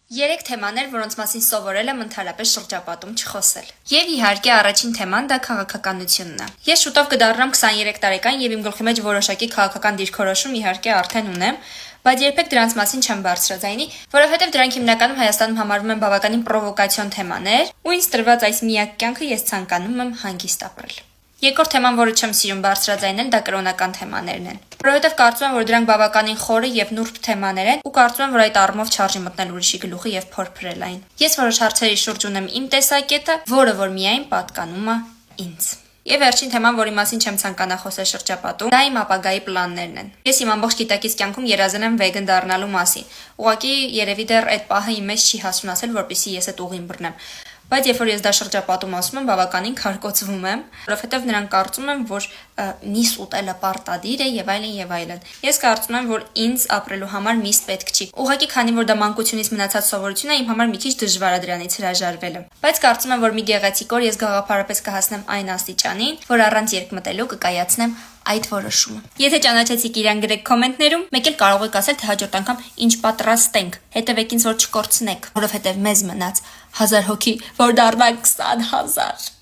Երեք թեմաներ, որոնց մասին սովորել եմ ընդհանրապես շրջապատում չխոսել։ Եվ իհարկե առաջին թեման դա քաղաքականությունն է։ Ես շուտով կդառնամ 23 տարեկան եւ իմ գլխի մեջ որոշակի քաղաքական դիրքորոշում իհարկե արդեն ունեմ, բայց երբեք դրանց մասին չեմ բարձրաձայնի, որովհետեւ դրանք հիմնականում Հայաստանում համարվում են բավականին պրովոկացիոն թեմաներ, ու ինձ տրված այս միակ կյանքը ես ցանկանում եմ հանգիստ ապրել։ Երկրորդ թեման, որը չեմ սիրում բարձրաձայնել, դա կրոնական թեմաներն են։ Որովհետև կարծում եմ, որ դրանք բավականին խորը եւ նուրբ թեմաներ են, ու կարծում եմ, որ այդ առումով չարժի մտնել ուրիշի գլուխը եւ փորփրել այն։ Ես որոշ հարցերի շուրջ ունեմ իմ տեսակետը, որը որ միայն պատկանում է ինձ։ Եվ վերջին թեման, որի մասին չեմ ցանկանա խոսել շրջապատում, դա իմ ապագայի պլաններն են։ Ես իմ ամբողջ գիտակից կյանքում երազել եմ վեգան դառնալու մասին։ Ուղղակի երևի դեռ այդ պահը իմ մեջ չի հասունացել, որպեսզի ես այդ ուղին բռնեմ։ Բայց երբ որ ես դա շրջապատում ասում եմ, բավականին քարկոծվում եմ, որովհետև նրանք կարծում են, որ միս ուտելը պարտադիր է եւ այլն եւ այլն։ Ես կարծում եմ, որ ինձ ապրելու համար միս պետք չի։ Ուղղակի քանի որ դա մանկությունից մնացած սովորություն է, իմ համար մի քիչ դժվար է դրանից հրաժարվելը։ Բայց կարծում եմ, որ մի գեղեցիկ օր ես գաղափարապես կհասնեմ այն աստիճանին, որ առանց երկմտելու կկայացնեմ այդ որոշումը։ Եթե ճանաչեցիք իրան, գրեք կոմենտներում, մեկ էլ կարող եք ասել, թե հաջորդ անգամ ինչ պատրաստենք։ Հետևեք ինձ, որ չկորցնեք, որովհետև մեզ մնաց 1000 հոգի, որ դառնանք 20,000։